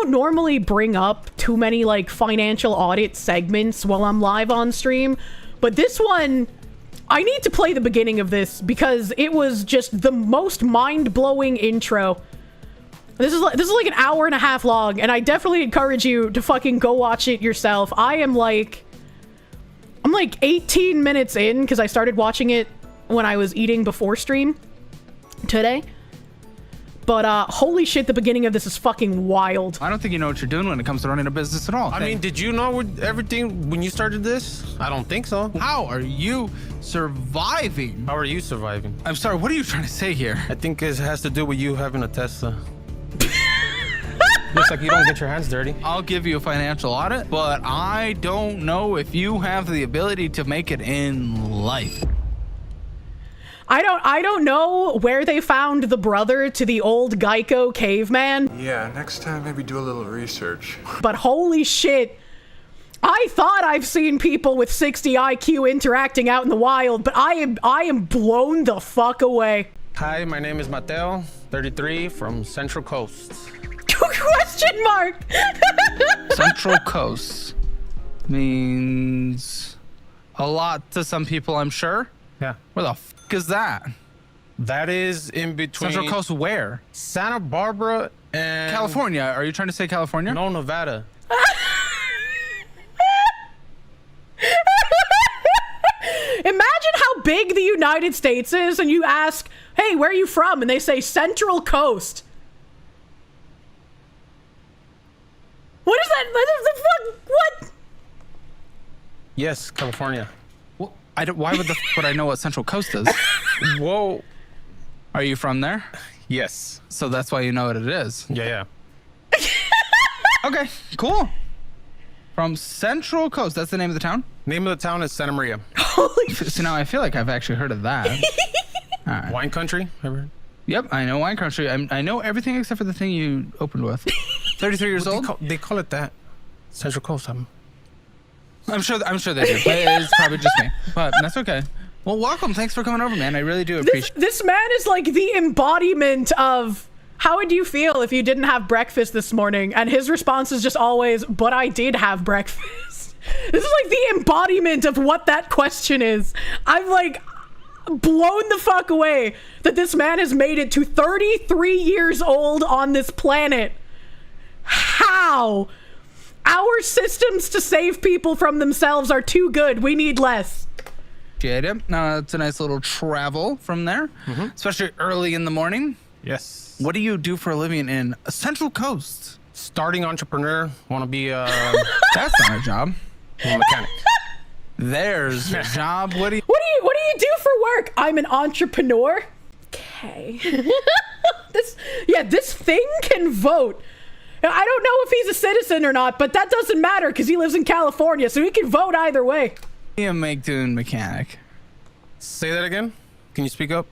don't normally bring up too many like financial audit segments while I'm live on stream, but this one, I need to play the beginning of this because it was just the most mind-blowing intro. This is like an hour and a half long, and I definitely encourage you to fucking go watch it yourself. I'm like 18 minutes in because I started watching it when I was eating before stream today. But holy shit, the beginning of this is fucking wild. I don't think you know what you're doing when it comes to running a business at all. I mean, did you know everything when you started this? I don't think so. How are you surviving? How are you surviving? I'm sorry, what are you trying to say here? I think it has to do with you having a Tesla. Looks like you don't get your hands dirty. I'll give you a financial audit, but I don't know if you have the ability to make it in life. I don't know where they found the brother to the old Geico caveman. Yeah, next time maybe do a little research. But holy shit, I thought I've seen people with 60 IQ interacting out in the wild, but I am blown the fuck away. Hi, my name is Mateo, 33, from Central Coast. Question mark. Central Coast means a lot to some people, I'm sure. Yeah. Where the fuck is that? That is in between Central Coast where? Santa Barbara and California. Are you trying to say California? No, Nevada. Imagine how big the United States is and you ask, hey, where are you from? And they say Central Coast. What is that? What? Yes, California. Well, why would I know what Central Coast is? Whoa. Are you from there? Yes. So that's why you know what it is. Yeah. Okay, cool. From Central Coast, that's the name of the town? Name of the town is Santa Maria. Holy So now I feel like I've actually heard of that. All right. Wine country? Ever heard? Yep, I know wine country. I know everything except for the thing you opened with. 33 years old? They call it that. Central Coast. I'm sure they do. It's probably just me, but that's okay. Well, welcome. Thanks for coming over, man. I really do appreciate This man is like the embodiment of how would you feel if you didn't have breakfast this morning? And his response is just always, but I did have breakfast. This is like the embodiment of what that question is. I'm like blown the fuck away that this man has made it to 33 years old on this planet. How? Our systems to save people from themselves are too good. We need less. it. It's a nice little travel from there, especially early in the morning. Yes. What do you do for a living in Central Coast? Starting entrepreneur. Want to be That's not a job. a mechanic. There's a job. What do you do for work? I'm an entrepreneur. Okay. This thing can vote. I don't know if he's a citizen or not, but that doesn't matter because he lives in California, so he can vote either way. be a make-doing mechanic? Say that again. Can you speak up?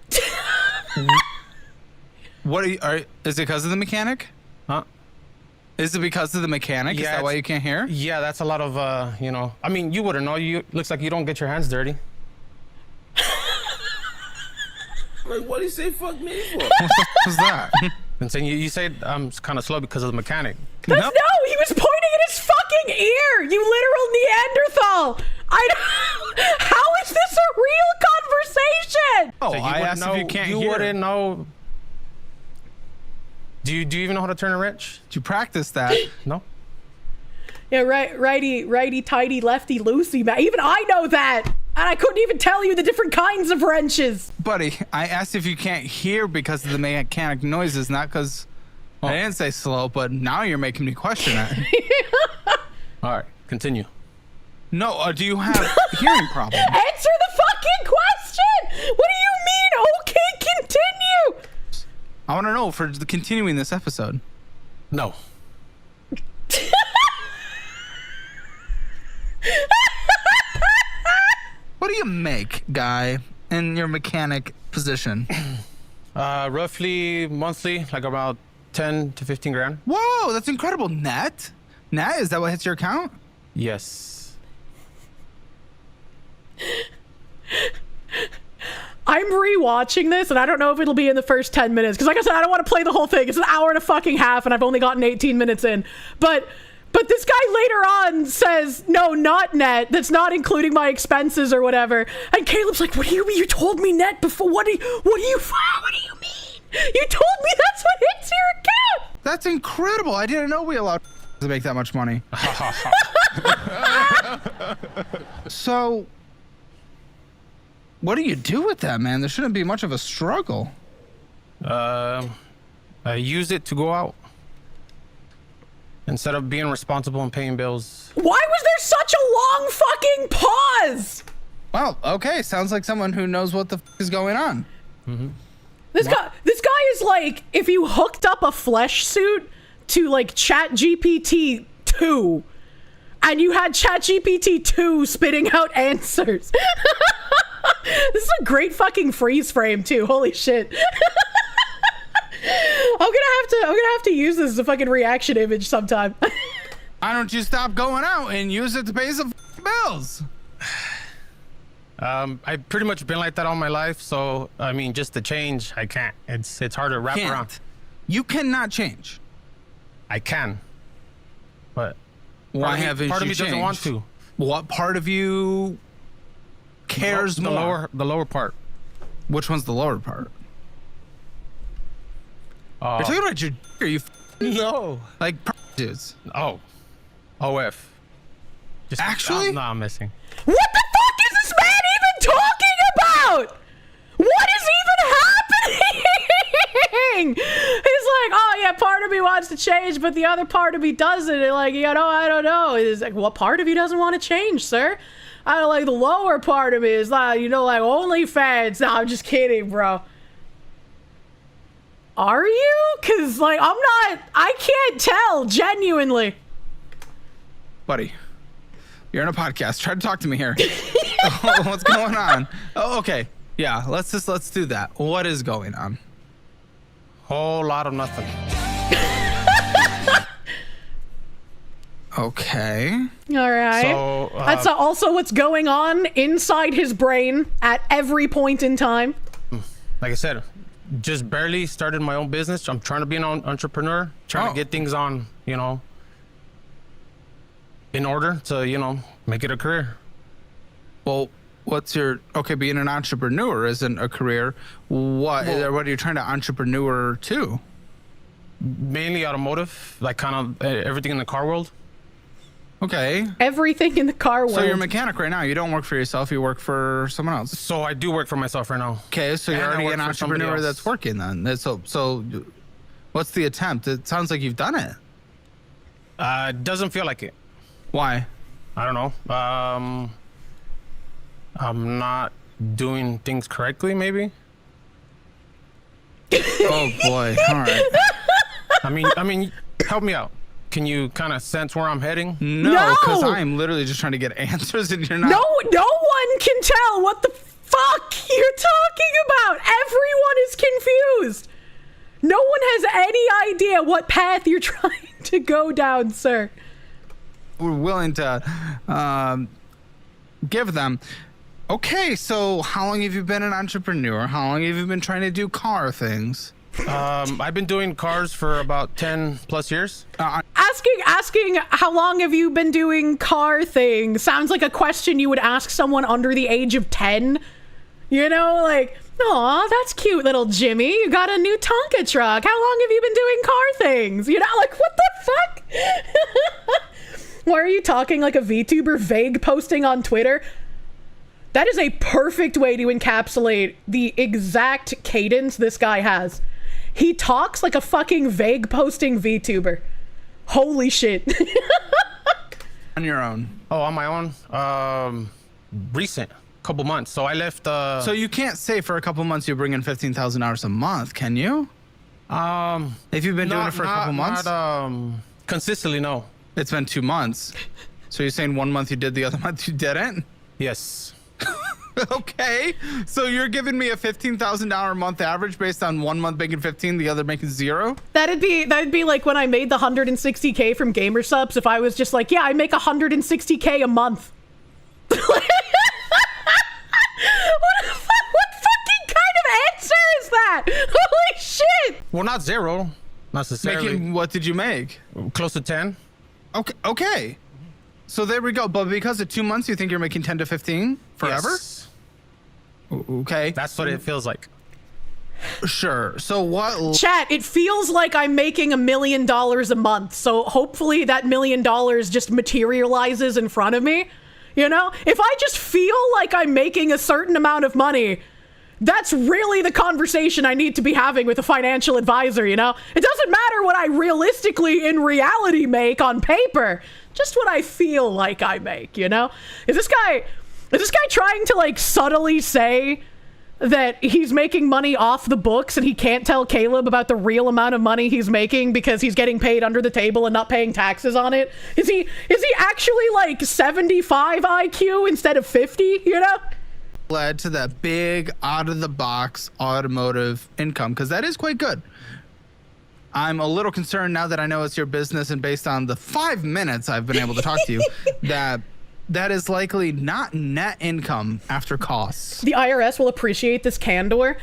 What is it because of the mechanic? Huh? Is it because of the mechanic? Is that why you can't hear? Yeah, that's a lot of, I mean, you wouldn't know. Looks like you don't get your hands dirty. Like, what do you say fuck me for? What was that? And saying you said I'm kind of slow because of the mechanic. No, he was pointing at his fucking ear, you literal Neanderthal. How is this a real conversation? Oh, So I asked if you can't hear. wouldn't know. Do you even know how to turn a wrench? Did you practice that? No. Yeah, righty, tighty, lefty, loosey, man. Even I know that. And I couldn't even tell you the different kinds of wrenches. Buddy, I asked if you can't hear because of the mechanic noises, not because I didn't say slow, but now you're making me question it. All right, continue. No, do you have hearing problems? Answer the fucking question! What do you mean, okay, continue? I want to know for continuing this episode. No. What do you make, guy, in your mechanic position? Roughly monthly, like about 10 to 15 grand. Whoa, that's incredible. Net? Net? Is that what hits your account? Yes. I'm rewatching this, and I don't know if it'll be in the first 10 minutes. Because like I said, I don't want to play the whole thing. It's an hour and a fucking half, and I've only gotten 18 minutes in. But this guy later on says, no, not net. That's not including my expenses or whatever. And Caleb's like, what do you mean? You told me net before. What do you mean? You told me that's what hits your account. That's incredible. I didn't know we allowed to make that much money. So, what do you do with that, man? There shouldn't be much of a struggle. I use it to go out instead of being responsible and paying bills. Why was there such a long fucking pause? Well, okay. Sounds like someone who knows what the is going on. Mm-hmm. This guy is like if you hooked up a flesh suit to like ChatGPT 2 and you had ChatGPT 2 spitting out answers. This is a great fucking freeze frame too. Holy shit. I'm gonna have to use this as a fucking reaction image sometime. Why don't you stop going out and use it to pay some bills? I've pretty much been like that all my life, so I mean, just to change, I can't. It's hard to wrap around. You cannot change. I can, but why haven't you changed? Part of me doesn't want to. What part of you cares more? The lower part. Which one's the lower part? You're talking about your. Are you? No. Like dudes. Oh. OF. Just, actually? No, I'm missing. What the fuck is this man even talking about? What is even happening? He's like, oh yeah, part of me wants to change, but the other part of me doesn't. And like, you know, I don't know. It's like, what part of you doesn't want to change, sir? I don't like the lower part of me is like, you know, like OnlyFans. No, I'm just kidding, bro. Are you? Cause like, I can't tell, genuinely. Buddy, you're in a podcast. Try to talk to me here. What's going on? Oh, okay. Yeah, let's do that. What is going on? Whole lot of nothing. Okay. All right. So, that's also what's going on inside his brain at every point in time. Like I said, just barely started my own business. I'm trying to be an entrepreneur, trying to get things on, you know, in order to, you know, make it a career. Well, being an entrepreneur isn't a career. What are you trying to entrepreneur to? Mainly automotive, like kind of everything in the car world. Okay. Everything in the car world. So you're a mechanic right now. You don't work for yourself. You work for someone else. So I do work for myself right now. Okay, so you're already an entrepreneur that's working then. So what's the attempt? It sounds like you've done it. It doesn't feel like it. Why? I don't know. I'm not doing things correctly, maybe. Oh boy. All right. I mean, help me out. Can you kind of sense where I'm heading? No, because I'm literally just trying to get answers and you're not. No one can tell what the fuck you're talking about. Everyone is confused. No one has any idea what path you're trying to go down, sir. We're willing to give them. Okay, so how long have you been an entrepreneur? How long have you been trying to do car things? I've been doing cars for about 10 plus years. Asking how long have you been doing car things sounds like a question you would ask someone under the age of 10. You know, like, aw, that's cute, little Jimmy. You got a new Tonka truck. How long have you been doing car things? You know, like, what the fuck? Why are you talking like a VTuber vague posting on Twitter? That is a perfect way to encapsulate the exact cadence this guy has. He talks like a fucking vague posting VTuber. Holy shit. On your own. Oh, on my own? Recent. Couple months. So I left. So you can't say for a couple months you're bringing $15,000 a month, can you? If you've been doing it for a couple months? Not, consistently, no. It's been 2 months. So you're saying 1 month you did, the other month you didn't? Yes. Okay, so you're giving me a $15,000 a month average based on 1 month making 15, the other making 0? That'd be like when I made the 160K from Gamer Subs. If I was just like, yeah, I make 160K a month. What fucking that. Holy shit. Well, not zero, necessarily. What did you make? Close to 10. Okay. So there we go. But because of 2 months, you think you're making 10 to 15 forever? Yes. Okay. That's what it feels like. Sure. So what? Chat, it feels like I'm making $1 million a month. So hopefully that $1 million just materializes in front of me. You know, if I just feel like I'm making a certain amount of money, that's really the conversation I need to be having with a financial advisor, you know? It doesn't matter what I realistically in reality make on paper, just what I feel like I make, you know? Is this guy trying to like subtly say that he's making money off the books and he can't tell Caleb about the real amount of money he's making because he's getting paid under the table and not paying taxes on it? Is he actually like 75 IQ instead of 50, you know? Led to that big out of the box automotive income, because that is quite good. I'm a little concerned now that I know it's your business, and based on the 5 minutes I've been able to talk to you, that is likely not net income after costs. The IRS will appreciate this candor.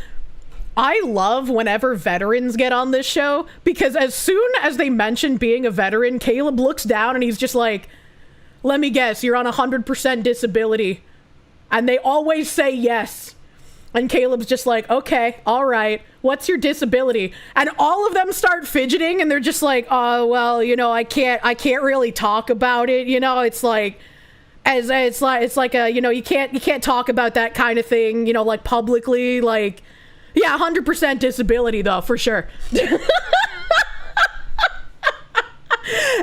I love whenever veterans get on this show, because as soon as they mention being a veteran, Caleb looks down and he's just like, let me guess, you're on 100% disability. And they always say yes. And Caleb's just like, okay, all right, what's your disability? And all of them start fidgeting and they're just like, oh, well, you know, I can't really talk about it. You know, it's like, it's like a, you know, you can't talk about that kind of thing, you know, like publicly, like, yeah, 100% disability though, for sure.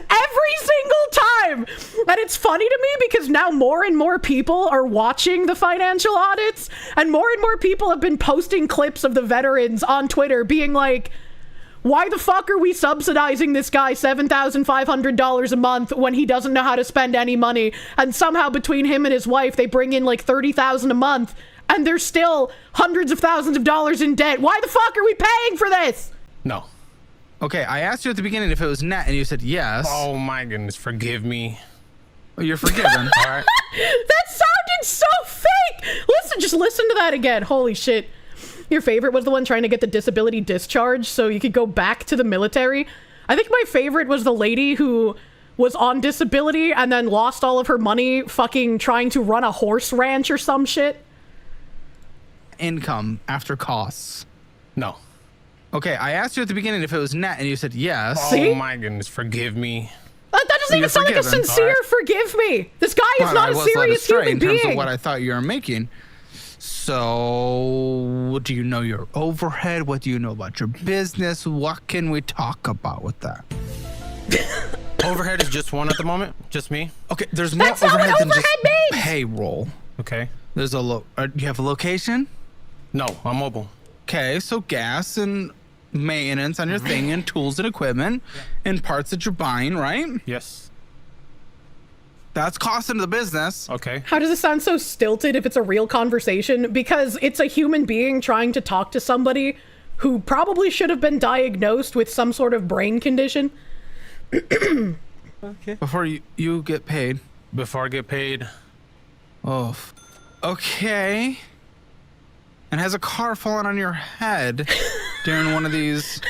Every single time. And it's funny to me because now more and more people are watching the financial audits, and more people have been posting clips of the veterans on Twitter being like, why the fuck are we subsidizing this guy $7,500 a month when he doesn't know how to spend any money? And somehow between him and his wife, they bring in like $30,000 a month and they're still hundreds of thousands of dollars in debt. Why the fuck are we paying for this? No. Okay, I asked you at the beginning if it was net, and you said yes. Oh my goodness, forgive me. Well, you're forgiven. All right. That sounded so fake. Just listen to that again. Holy shit. Your favorite was the one trying to get the disability discharge so you could go back to the military. I think my favorite was the lady who was on disability and then lost all of her money fucking trying to run a horse ranch or some shit. Income after costs. No. Okay, I asked you at the beginning if it was net, and you said yes. See? Oh my goodness, forgive me. That doesn't even sound like a sincere forgive me. This guy is not a serious human in terms being. of what I thought you were making. So, do you know your overhead? What do you know about your business? What can we talk about with that? Overhead is just one at the moment, just me. Okay, there's more That's not overhead what than just overhead means. payroll. Okay. There's a you have a location? No, I'm mobile. Okay, so gas and maintenance on your thing, and tools and equipment and parts that you're buying, right? Yes. That's costing the business. Okay. How does it sound so stilted if it's a real conversation? Because it's a human being trying to talk to somebody who probably should have been diagnosed with some sort of brain condition. Okay. Before you get paid. Before I get paid. Oh. Okay. And has a car fallen on your head during one of these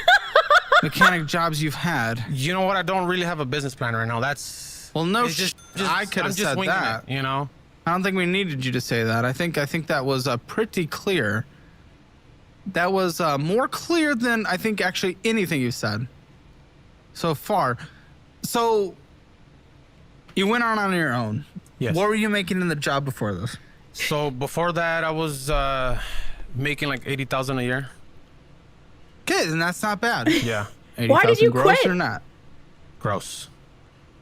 mechanic jobs you've had? You know what? I don't really have a business plan right now. That's well, no. just I could have said winging that. it, you know. I don't think we needed you to say that. I think that was pretty clear. That was more clear than I think actually anything you said so far. So you went on your own. Yes. What were you making in the job before this? So before that, I was making like 80,000 a year. Okay, then that's not bad. Yeah. 80,000 Why did you gross quit? or not? Gross.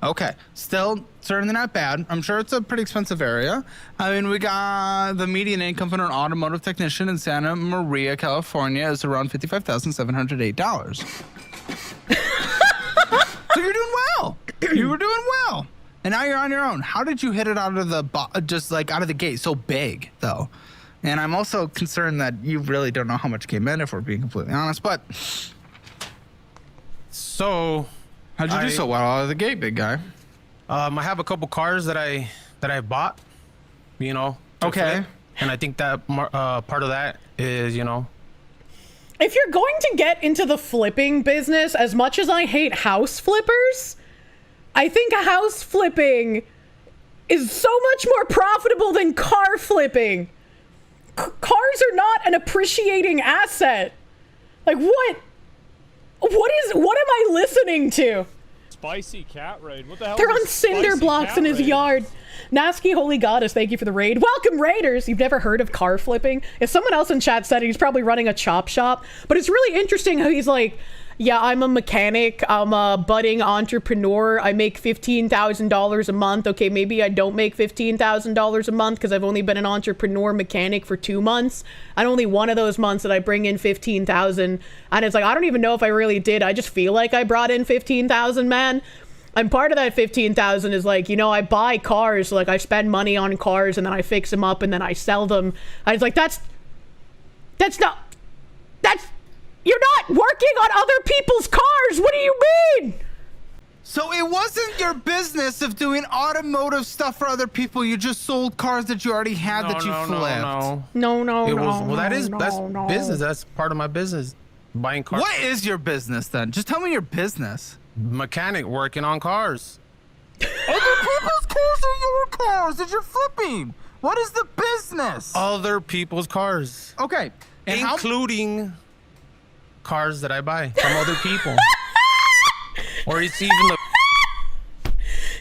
Okay, still certainly not bad. I'm sure it's a pretty expensive area. I mean, we got the median income for an automotive technician in Santa Maria, California is around $55,708. So you're doing well. You were doing well. And now you're on your own. How did you hit it out of the just like out of the gate so big though? And I'm also concerned that you really don't know how much came in, if we're being completely honest. But so how'd you do so well out of the gate, big guy? I have a couple cars that I bought, you know. to Okay. flip. And I think that part of that is, you know, if you're going to get into the flipping business, as much as I hate house flippers, I think house flipping is so much more profitable than car flipping. Cars are not an appreciating asset. Like, what am I listening to? Spicy cat raid. What the hell? They're on cinder blocks in his yard. Nasky Holy Goddess, thank you for the raid. Welcome, Raiders. You've never heard of car flipping? If someone else in chat said it, he's probably running a chop shop. But it's really interesting how he's like, yeah, I'm a mechanic. I'm a budding entrepreneur. I make $15,000 a month. Okay, maybe I don't make $15,000 a month because I've only been an entrepreneur mechanic for 2 months. And only one of those months that I bring in 15,000. And it's like, I don't even know if I really did. I just feel like I brought in 15,000, man. And part of that 15,000 is like, you know, I buy cars. Like, I spend money on cars and then I fix them up and then I sell them. And it's like, you're not working on other people's cars. What do you mean? So it wasn't your business of doing automotive stuff for other people. You just sold cars that you already had that you flipped. That's business. That's part of my business. Buying cars. What is your business then? Just tell me your business. Mechanic working on cars. Other people's cars are your cars that you're flipping. What is the business? Other people's cars. Okay. And including cars that I buy from other people. Or it's even the...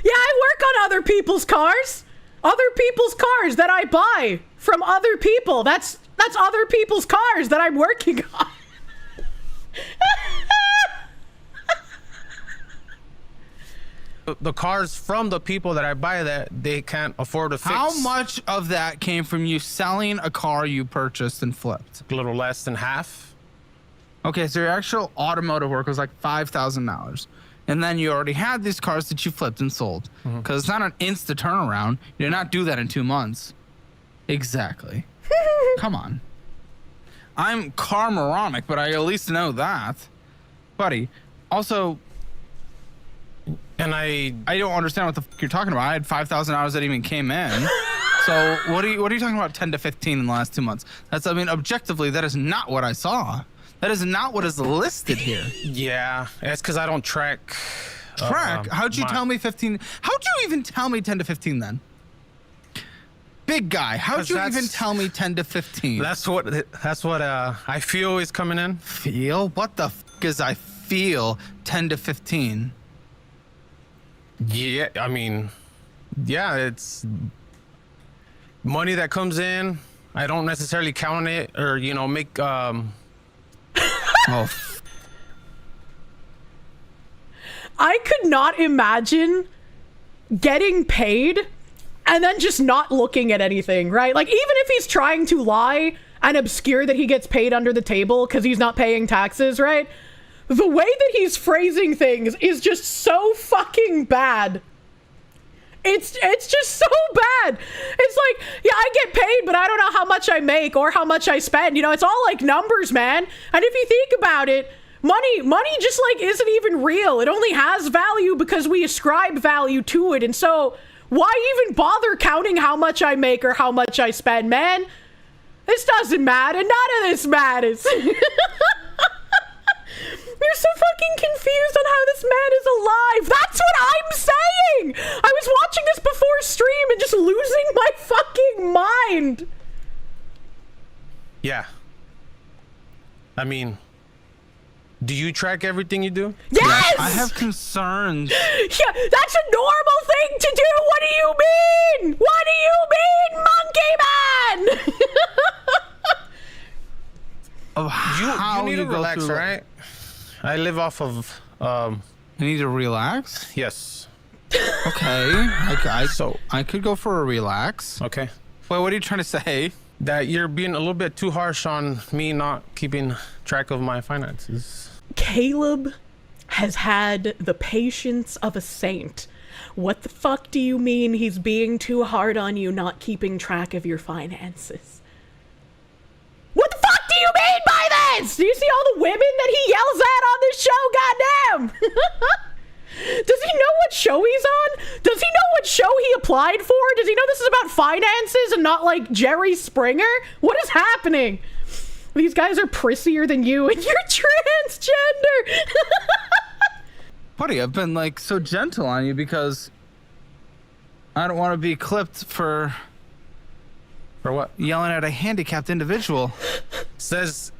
Yeah, I work on other people's cars. Other people's cars that I buy from other people. That's other people's cars that I'm working on. The cars from the people that I buy that they can't afford to fix. How much of that came from you selling a car you purchased and flipped? A little less than half. Okay, so your actual automotive work was like $5,000. And then you already had these cars that you flipped and sold. Because it's not an instant turnaround. You did not do that in 2 months. Exactly. Come on. I'm car moronic, but I at least know that. Buddy, also... And I don't understand what the fuck you're talking about. I had 5,000 hours that even came in. So what are you talking about 10 to 15 in the last 2 months? That's, I mean, objectively, that is not what I saw. That is not what is listed here. Yeah, it's because I don't track. How'd you tell me 15? How'd you even tell me 10 to 15 then? Big guy, how'd you even tell me 10 to 15? That's what I feel is coming in. Feel? What the fuck is I feel 10 to 15? Yeah, I mean, yeah, it's money that comes in. I don't necessarily count on it or, you know, make Oh. I could not imagine getting paid and then just not looking at anything, right? Like, even if he's trying to lie and obscure that he gets paid under the table because he's not paying taxes, right? The way that he's phrasing things is just so fucking bad. It's just so bad. It's like, yeah, I get paid, but I don't know how much I make or how much I spend. You know, it's all like numbers, man. And if you think about it, money just like isn't even real. It only has value because we ascribe value to it. And so why even bother counting how much I make or how much I spend, man? This doesn't matter. None of this matters. You're so fucking confused on how this man is alive. That's what I'm saying. I was watching this before stream and just losing my fucking mind. Yeah. I mean, do you track everything you do? Yes! I have concerns. Yeah, that's a normal thing to do. What do you mean? What do you mean, monkey man? You need to relax, right? I live off of You need to relax? yes. Okay. I could go for a relax. Okay. Wait, what are you trying to say? That you're being a little bit too harsh on me not keeping track of my finances. Caleb has had the patience of a saint. What the fuck do you mean he's being too hard on you not keeping track of your finances? What the fuck do you mean by this? Do you see all the women that he yells at on this show? Goddamn! Does he know what show he's on? Does he know what show he applied for? Does he know this is about finances and not like Jerry Springer? What is happening? These guys are prissier than you and you're transgender. Buddy, I've been like so gentle on you because I don't want to be clipped for what? yelling at a handicapped individual. Says,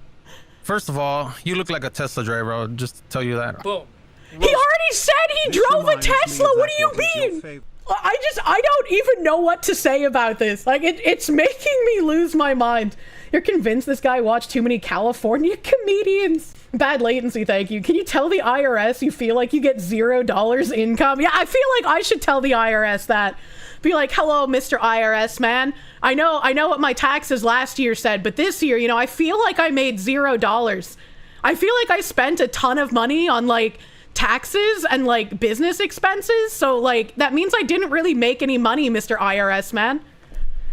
first of all, you look like a Tesla driver. I'll just tell you that. Boom. He already said he drove a Tesla. What do you mean? I don't even know what to say about this. Like, it's making me lose my mind. You're convinced this guy watched too many California comedians? Bad latency, thank you. Can you tell the IRS you feel like you get $0 income? Yeah, I feel like I should tell the IRS that. Be like, hello, Mr. IRS man. I know what my taxes last year said, but this year, you know, I feel like I made $0. I feel like I spent a ton of money on like taxes and like business expenses. So like, that means I didn't really make any money, Mr. IRS man.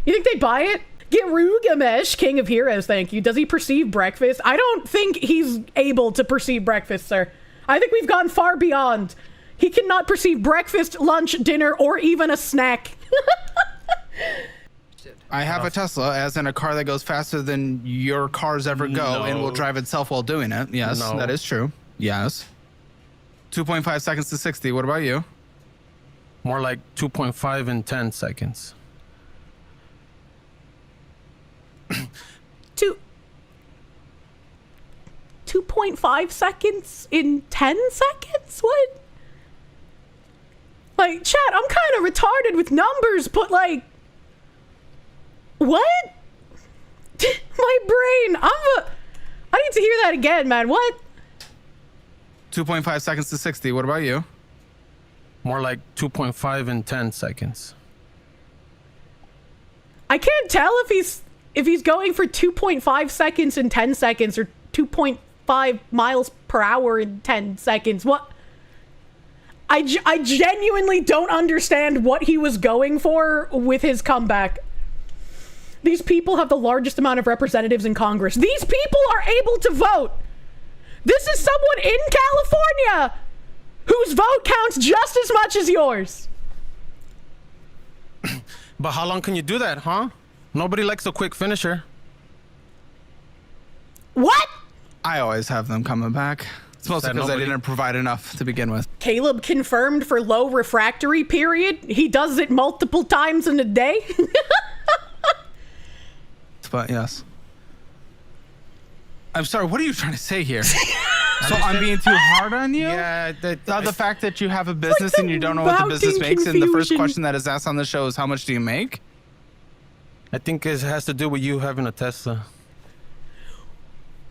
You think they buy it? Girugamesh, King of Heroes, thank you. Does he perceive breakfast? I don't think he's able to perceive breakfast, sir. I think we've gone far beyond. He cannot perceive breakfast, lunch, dinner, or even a snack. I have a Tesla, as in a car that goes faster than your cars ever go and will drive itself while doing it. Yes, that is true. Yes. 2.5 seconds to 60. What about you? More like 2.5 in 10 seconds. 2.5 seconds in 10 seconds? What? Like, chat, I'm kind of retarded with numbers, but like, what? My brain, I need to hear that again, man. What? 2.5 seconds to 60. What about you? More like 2.5 in 10 seconds. I can't tell if he's going for 2.5 seconds in 10 seconds or 2.5 miles per hour in 10 seconds. What? I genuinely don't understand what he was going for with his comeback. These people have the largest amount of representatives in Congress. These people are able to vote. This is someone in California whose vote counts just as much as yours. But how long can you do that, huh? Nobody likes a quick finisher. What? I always have them coming back. It's mostly because I didn't provide enough to begin with. Caleb confirmed for low refractory period. He does it multiple times in a day. But yes. I'm sorry, what are you trying to say here? So I'm being too hard on you? Yeah. The fact that you have a business like and you don't know what the business mounting makes, and the first confusion. question that is asked on the show is how much do you make? I think it has to do with you having a Tesla.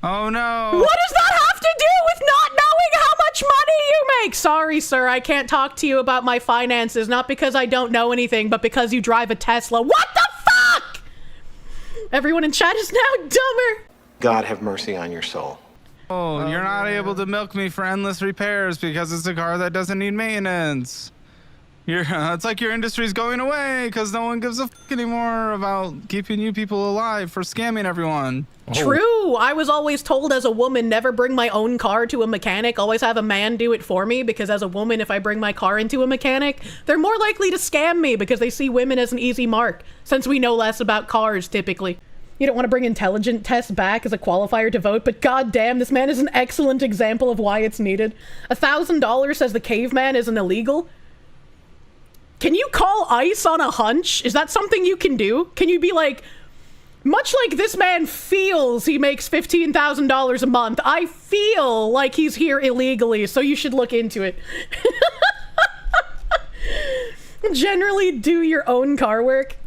Oh no. What does that have to do with not knowing how much money you make? Sorry, sir, I can't talk to you about my finances, not because I don't know anything, but because you drive a Tesla. What the fuck? Everyone in chat is now dumber. God have mercy on your soul. Oh, you're not able to milk me for endless repairs because it's a car that doesn't need maintenance. It's like your industry's going away because no one gives a fuck anymore about keeping you people alive for scamming everyone. True. I was always told as a woman, never bring my own car to a mechanic. Always have a man do it for me, because as a woman, if I bring my car into a mechanic, they're more likely to scam me because they see women as an easy mark, since we know less about cars typically. You don't want to bring intelligent tests back as a qualifier to vote, but goddamn, this man is an excellent example of why it's needed. $1,000 says the caveman isn't illegal. Can you call ICE on a hunch? Is that something you can do? Can you be like, much like this man feels he makes $15,000 a month, I feel like he's here illegally, so you should look into it. Generally do your own car work.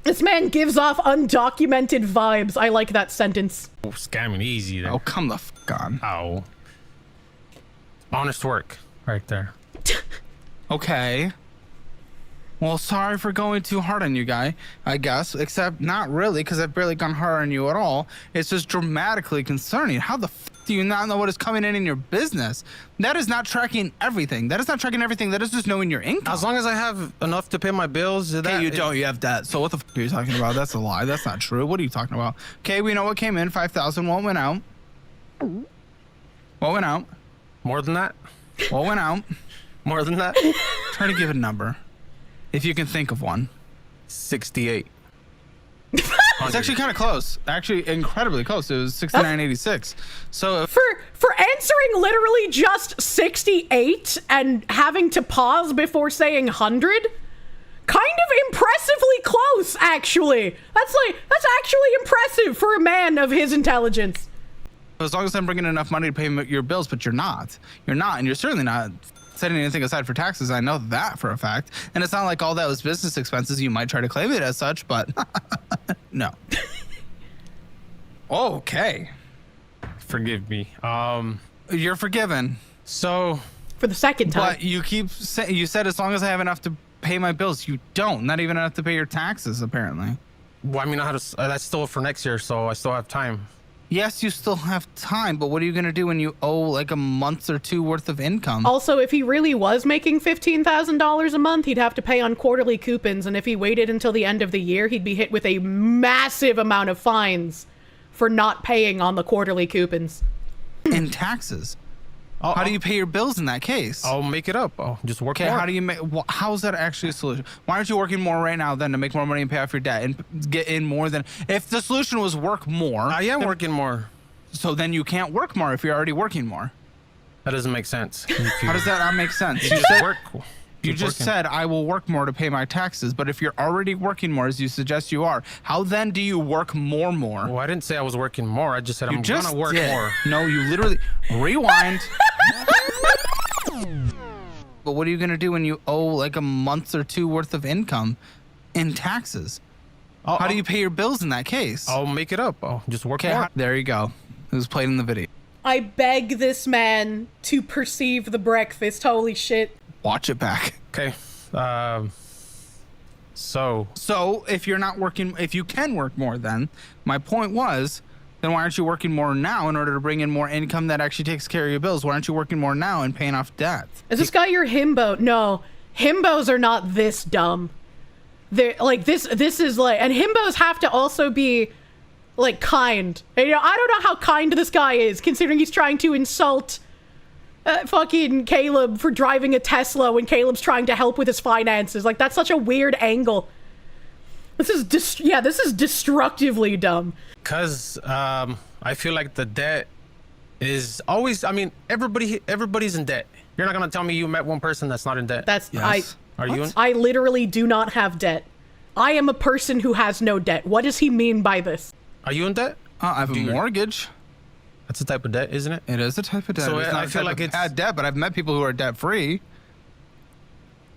This man gives off undocumented vibes. I like that sentence. Oh, scamming easy there. Oh, come the fuck on. Ow. Honest work right there. Okay. Well, sorry for going too hard on you, guy, I guess. Except not really, because I've barely gone hard on you at all. It's just dramatically concerning. How the fuck do you not know what is coming in your business? That is not tracking everything. That is not tracking everything. That is just knowing your income. As long as I have enough to pay my bills. Okay, you don't. You have debt. So what the fuck are you talking about? That's a lie. That's not true. What are you talking about? Okay, we know what came in. 5,000. What went out? What went out? More than that? What went out? More than that? Try to give a number. If you can think of one. 68. It's actually kind of close. Actually, incredibly close. It was 69.86. So For answering literally just 68 and having to pause before saying 100, kind of impressively close, actually. That's actually impressive for a man of his intelligence. as long as I'm bringing enough money to pay your bills, but you're not, and you're certainly not setting anything aside for taxes. I know that for a fact. And it's not like all that was business expenses. You might try to claim it as such, but no. Okay. Forgive me. You're forgiven. So For the second time. But you you said as long as I have enough to pay my bills. You don't. Not even enough to pay your taxes, apparently. well, I mean, that's still for next year, so I still have time. Yes, you still have time, but what are you going to do when you owe like a month or two worth of income? Also, if he really was making $15,000 a month, he'd have to pay on quarterly coupons, and if he waited until the end of the year, he'd be hit with a massive amount of fines for not paying on the quarterly coupons. In taxes. How do you pay your bills in that case? I'll make it up. I'll just work more. How do you make? How is that actually a solution? Why aren't you working more right now then to make more money and pay off your debt and get in more than? If the solution was work more, I am working more. So then you can't work more if you're already working more. That doesn't make sense. How does that not make sense? You just work. You just said I will work more to pay my taxes, but if you're already working more, as you suggest you are, how then do you work more? Well, I didn't say I was working more. I just said I'm just gonna work did. more. No, you literally rewind. But what are you gonna do when you owe like a month or two worth of income in taxes? How do you pay your bills in that case? I'll make it up. I'll just work more. There you go. It was played in the video. I beg this man to perceive the breakfast. Holy shit. Watch it back. Okay. So if you're not working, if you can work more, then my point was, then why aren't you working more now in order to bring in more income that actually takes care of your bills? Why aren't you working more now and paying off debt? Is this guy your himbo? No, himbos are not this dumb. They're like this is like, and himbos have to also be like kind. And, you know, I don't know how kind this guy is, considering he's trying to insult fucking Caleb for driving a Tesla when Caleb's trying to help with his finances. Like, that's such a weird angle. This is destructively dumb. Because I feel like the debt is always, I mean, everybody's in debt. You're not going to tell me you met one person that's not in debt. Yes. Are you in? I literally do not have debt. I am a person who has no debt. What does he mean by this? Are you in debt? I have a mortgage. That's a type of debt, isn't it? It is a type of debt. So it's not I feel like it's bad debt, but I've met people who are debt free.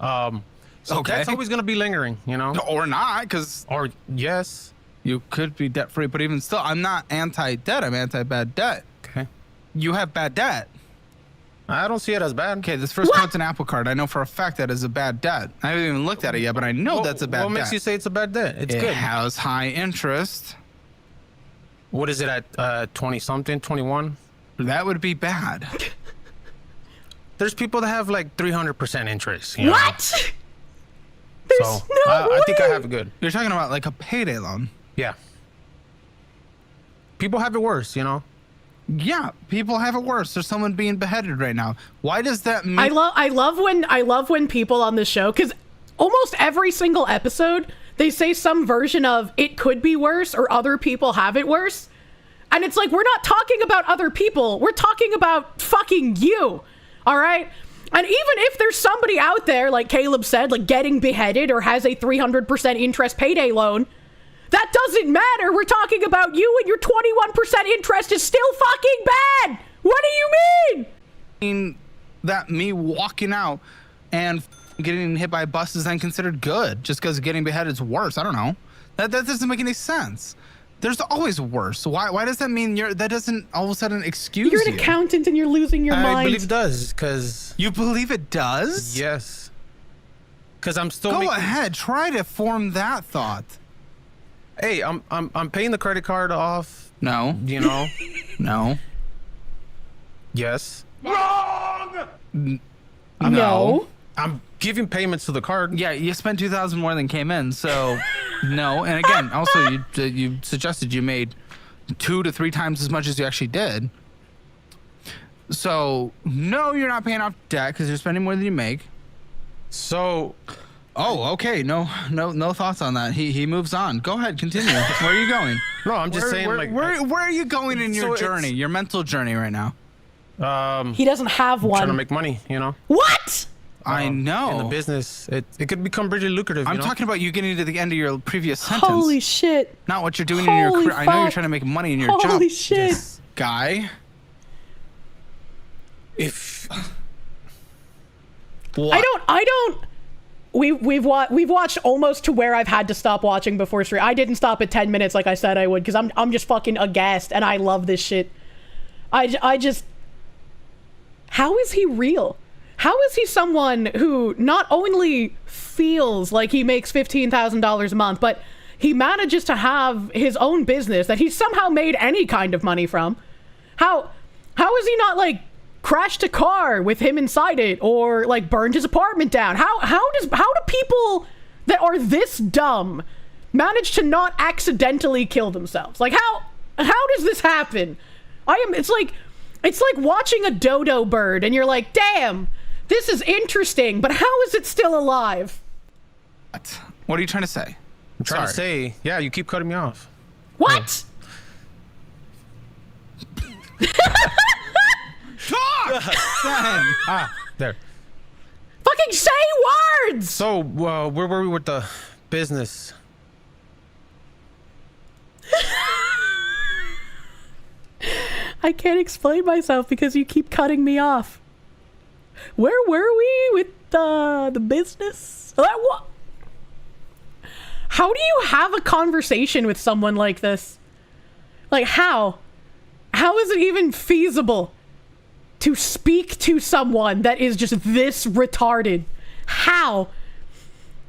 So Okay. debt's always going to be lingering, you know? Or not, because Or yes. you could be debt free, but even still, I'm not anti-debt. I'm anti-bad debt. Okay. You have bad debt. I don't see it as bad. Okay, this first Mountain Apple card, I know for a fact that is a bad debt. I haven't even looked at it yet, but I know that's a bad debt. What makes you say it's a bad debt? It's It good. has high interest. What is it at 20 something, 21? That would be bad. There's people that have like 300% interest. You know? What? There's So no way. I think I have it good. You're talking about like a payday loan. Yeah. People have it worse, you know? Yeah, people have it worse. There's someone being beheaded right now. Why does that mean? I love when people on the show, because almost every single episode they say some version of it could be worse or other people have it worse. And it's like, we're not talking about other people. We're talking about fucking you. All right? And even if there's somebody out there, like Caleb said, like getting beheaded or has a 300% interest payday loan, that doesn't matter. We're talking about you, and your 21% interest is still fucking bad. What do you mean? That me walking out and getting hit by a bus is then considered good just because getting beheaded is worse. I don't know. That doesn't make any sense. There's always worse. Why does that mean that doesn't all of a sudden excuse you? You're an accountant and you're losing your mind. I believe it does, because... You believe it does? Yes. Because I'm still Go ahead. Try to form that thought. Hey, I'm paying the credit card off. No. You know? No. Yes. No. I'm giving payments to the card. Yeah, you spent $2,000 more than came in, so no. And again, also you suggested you made 2 to 3 times as much as you actually did. So no, you're not paying off debt because you're spending more than you make. So Oh, okay. No thoughts on that. He moves on. Go ahead, continue. Where are you going? No, I'm just saying, where are you going in your journey, your mental journey right now? He doesn't have one. Trying to make money, you know. What? I know. In the business, it could become pretty lucrative. I'm you know? talking about you getting to the end of your previous sentence. Holy shit. Not what you're doing in your Holy career. I know you're fuck. trying to make money in your job. Holy shit. Yes. Guy. If What? I don't. We've watched almost to where I've had to stop watching before stream. I didn't stop at 10 minutes like I said I would, because I'm just fucking aghast and I love this shit. I just. How is he real? How is he someone who not only feels like he makes $15,000 a month, but he manages to have his own business that he's somehow made any kind of money from? How is he not like crashed a car with him inside it, or like burned his apartment down? How do people that are this dumb manage to not accidentally kill themselves? Like how does this happen? It's like watching a dodo bird and you're like, damn, this is interesting, but how is it still alive? What are you trying to say? I'm trying to say, yeah, you keep cutting me off. What? Talk! Then. There. Fucking say words! So, where were we with the business? I can't explain myself because you keep cutting me off. Where were we with the business? How do you have a conversation with someone like this? Like, how? How is it even feasible to speak to someone that is just this retarded? How?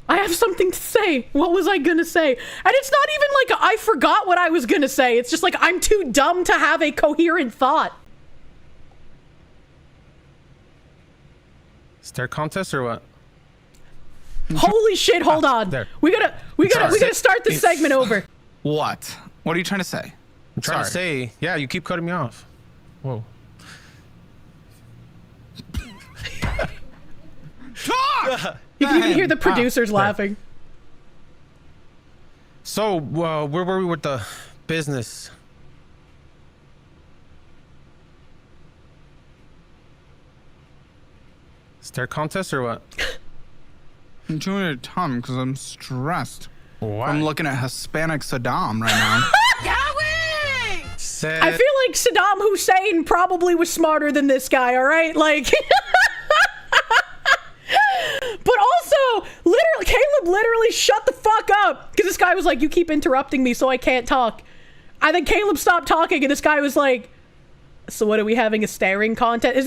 I have something to say. What was I gonna say? And it's not even like I forgot what I was gonna say. It's just like I'm too dumb to have a coherent thought. Stare contest or what? Holy shit, hold on. There. We gotta start this segment over. What? What are you trying to say? I'm trying to say, yeah, you keep cutting me off. Whoa. Talk! You can even hear the producers laughing. So, where were we with the business? Stare contest or what? I'm chewing your tongue because I'm stressed. Why? I'm looking at Hispanic Saddam right now. Said, I feel like Saddam Hussein probably was smarter than this guy, alright? Like... But also, Caleb literally shut the fuck up. Because this guy was like, you keep interrupting me so I can't talk. And then Caleb stopped talking and this guy was like, so what, are we having a staring contest? Is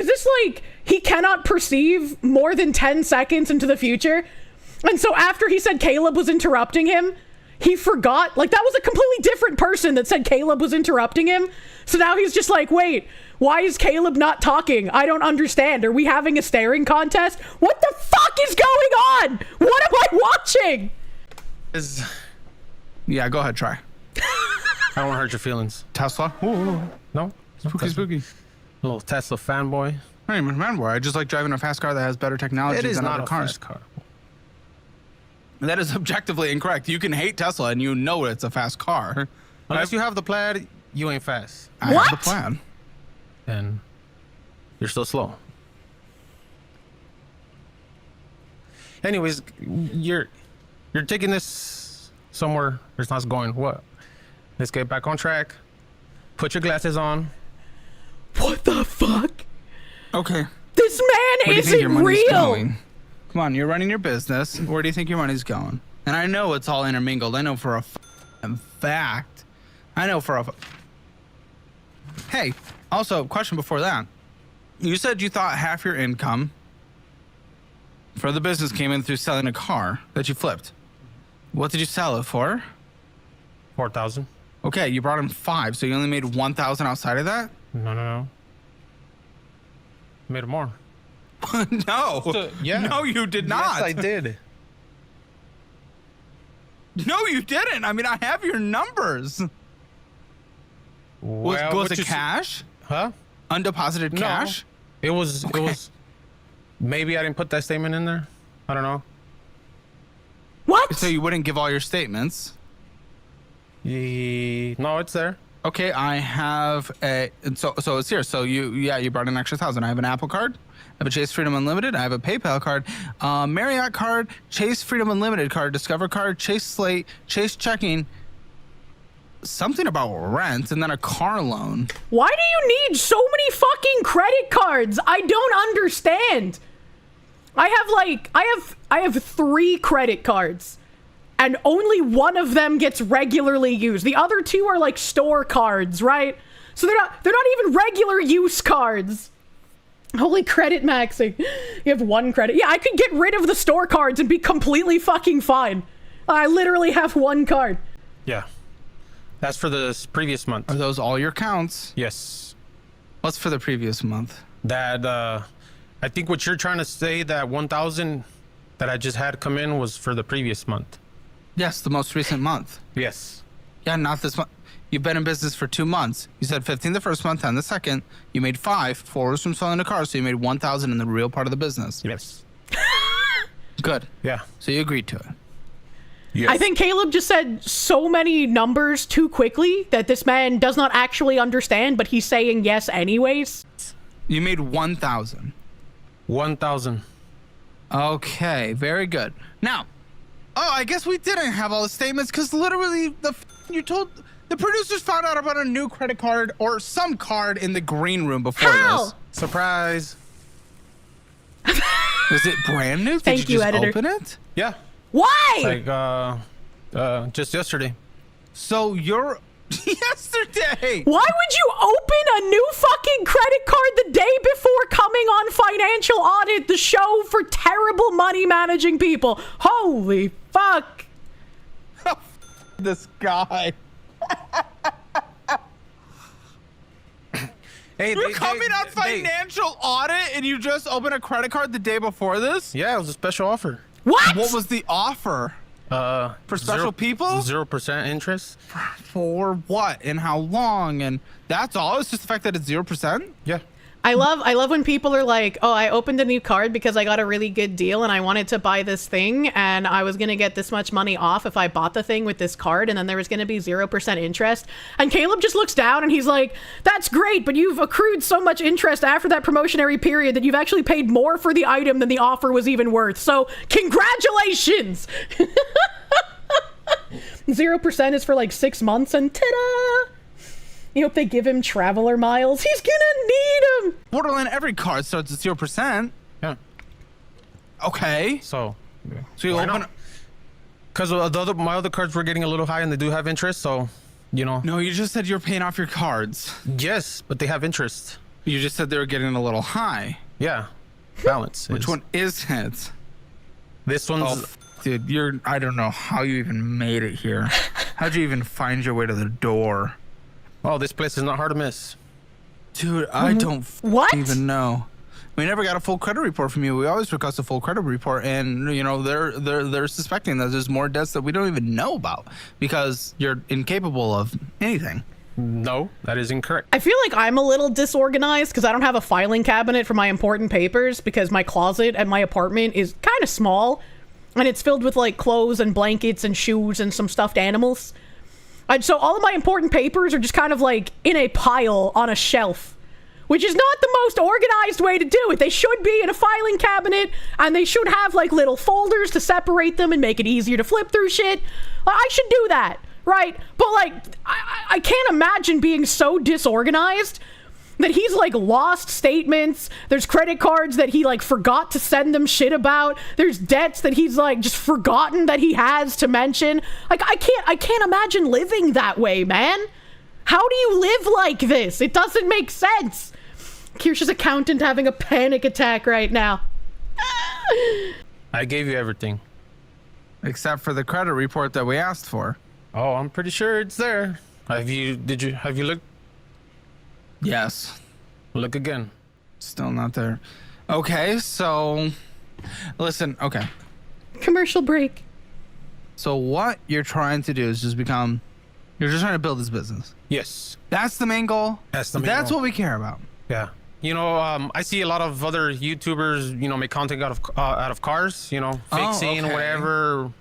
this like, he cannot perceive more than 10 seconds into the future? And so after he said Caleb was interrupting him, he forgot, like that was a completely different person that said Caleb was interrupting him. So now he's just like, wait, why is Caleb not talking? I don't understand. Are we having a staring contest? What the fuck is going on? What am I watching? Yeah, go ahead, try. I don't want to hurt your feelings. Tesla? Ooh, No? spooky, spooky. Little Tesla fanboy. I don't even remember. I just like driving a fast car that has better technology It is than not other a cars. fast car. That is objectively incorrect. You can hate Tesla and you know it's a fast car. Unless you have the plaid, you ain't fast. I have What? the plan. And you're still slow. Anyways, you're taking this somewhere it's not going. What? Let's get back on track. Put your glasses on. What the fuck? Okay. This Where do man you think your isn't money's real. going? Come on, you're running your business. Where do you think your money's going? And I know it's all intermingled. I know for a fact. I know for a... Hey, also, question before that. You said you thought half your income for the business came in through selling a car that you flipped. What did you sell it for? 4,000. Okay, you brought in 5, so you only made 1,000 outside of that? No. Made more. No. Yeah. No, you did not. Yes, I did. No, you didn't. I mean, I have your numbers. Was it cash? Huh? Undeposited No. cash? It was. Maybe I didn't put that statement in there. I don't know. What? So you wouldn't give all your statements. No, it's there. Okay, I have a so it's here. So you brought an extra 1,000. I have an Apple card. I have a Chase Freedom Unlimited. I have a PayPal card, Marriott card, Chase Freedom Unlimited card, Discover card, Chase Slate, Chase Checking. Something about rent, and then a car loan. Why do you need so many fucking credit cards? I don't understand. I have 3 credit cards, and only one of them gets regularly used. The other 2 are like store cards, right? So they're not even regular use cards. Holy credit maxing. You have 1 credit. Yeah, I could get rid of the store cards and be completely fucking fine. I literally have 1 card. Yeah. That's for the previous month. Are those all your counts? Yes. What's for the previous month? That, I think what you're trying to say, that 1,000 that I just had come in was for the previous month. Yes, the most recent month. Yes. Yeah, not this month. You've been in business for 2 months. You said 15 the first month, 10 the second. You made 5. 4 was from selling the car, so you made 1,000 in the real part of the business. Yes. Good. Yeah. So you agreed to it. Yes. I think Caleb just said so many numbers too quickly that this man does not actually understand, but he's saying yes anyways. You made 1,000. 1,000. Okay, very good. Now, I guess we didn't have all the statements because literally you told the producers found out about a new credit card or some card in the green room before How? this. Surprise. Was it brand new? Did Thank you you, just editor. open it? Yeah. Why? Like, just yesterday. So you're yesterday. Why would you open a new fucking credit card the day before coming on Financial Audit, the show for terrible money managing people? Holy fuck. This guy. Hey, You're coming on Financial Audit and you just open a credit card the day before this? Yeah, it was a special offer. What? What was the offer? For special people? 0% interest. For what and how long? And that's all? It's just the fact that it's 0%? Yeah. I love when people are like, oh, I opened a new card because I got a really good deal and I wanted to buy this thing and I was going to get this much money off if I bought the thing with this card and then there was going to be 0% interest. And Caleb just looks down and he's like, that's great, but you've accrued so much interest after that promotionary period that you've actually paid more for the item than the offer was even worth. So congratulations. 0% is for like 6 months and ta-da! You hope they give him traveler miles. He's gonna need them. Borderland, every card starts at 0%. Yeah. Okay. So you why open not? Because my other cards were getting a little high and they do have interest, so, you know. No, you just said you're paying off your cards. Yes, but they have interest. You just said they were getting a little high. Yeah. Balance. Which one is it? This one's... Oh, dude, I don't know how you even made it here. How'd you even find your way to the door? Oh, this place is not hard to miss. Dude, I don't What? even know. We never got a full credit report from you. We always request a full credit report, and you know they're suspecting that there's more debts that we don't even know about because you're incapable of anything. No, that is incorrect. I feel like I'm a little disorganized because I don't have a filing cabinet for my important papers because my closet at my apartment is kind of small and it's filled with like clothes and blankets and shoes and some stuffed animals. And so all of my important papers are just kind of like in a pile on a shelf, which is not the most organized way to do it. They should be in a filing cabinet and they should have like little folders to separate them and make it easier to flip through shit. I should do that, right? But like, I can't imagine being so disorganized that he's like lost statements. There's credit cards that he like forgot to send them shit about. There's debts that he's like just forgotten that he has to mention. Like I can't imagine living that way, man. How do you live like this? It doesn't make sense. Kirsch's accountant having a panic attack right now. I gave you everything. Except for the credit report that we asked for. Oh, I'm pretty sure it's there. Have you looked? Yes. Look again. Still not there. Okay, so listen, okay. Commercial break. So what you're trying to do is you're just trying to build this business. Yes. That's the main goal. That's the main That's goal. what we care about. Yeah. You know, I see a lot of other YouTubers, you know, make content out of cars, you know, fixing okay. whatever,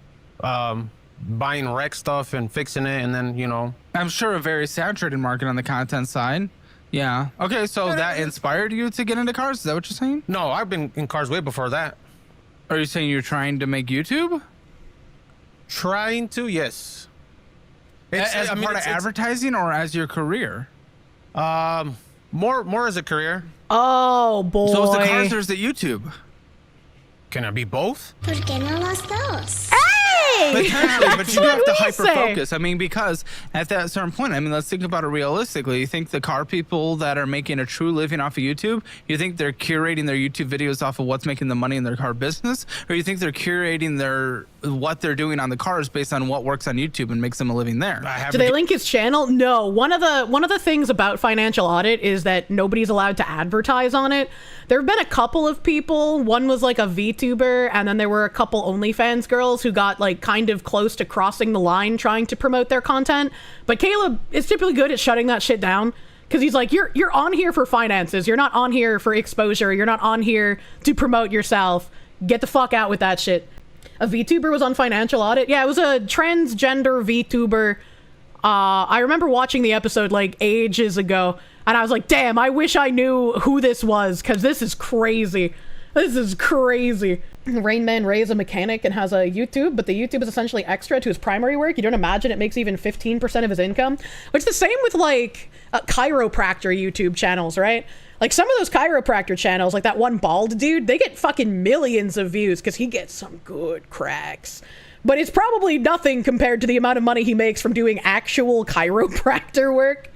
buying wreck stuff and fixing it, and then, you know. I'm sure a very saturated market on the content side. Yeah. Okay, so that inspired you to get into cars? Is that what you're saying? No, I've been in cars way before that. Are you saying you're trying to make YouTube? Trying to, yes. As a part of advertising or as your career? More as a career. Oh boy. So is the cars or is it YouTube? Can it be both? Hey! Potentially, but you do have to That's what we hyper say. focus. I mean, because at that certain point, I mean, let's think about it realistically. You think the car people that are making a true living off of YouTube, you think they're curating their YouTube videos off of what's making the money in their car business, or you think they're curating what they're doing on the cars based on what works on YouTube and makes them a living there? Do they link his channel? No. One of the things about Financial Audit is that nobody's allowed to advertise on it. There have been a couple of people. One was like a VTuber, and then there were a couple OnlyFans girls who got like kind of close to crossing the line trying to promote their content. But Caleb is typically good at shutting that shit down because he's like, you're on here for finances. You're not on here for exposure. You're not on here to promote yourself. Get the fuck out with that shit. A VTuber was on Financial Audit. Yeah, it was a transgender VTuber. I remember watching the episode like ages ago, and I was like, damn, I wish I knew who this was, because this is crazy. This is crazy. Rain Man Ray is a mechanic and has a YouTube, but the YouTube is essentially extra to his primary work. You don't imagine it makes even 15% of his income, which is the same with like chiropractor YouTube channels, right? Like some of those chiropractor channels, like that one bald dude, they get fucking millions of views because he gets some good cracks. But it's probably nothing compared to the amount of money he makes from doing actual chiropractor work.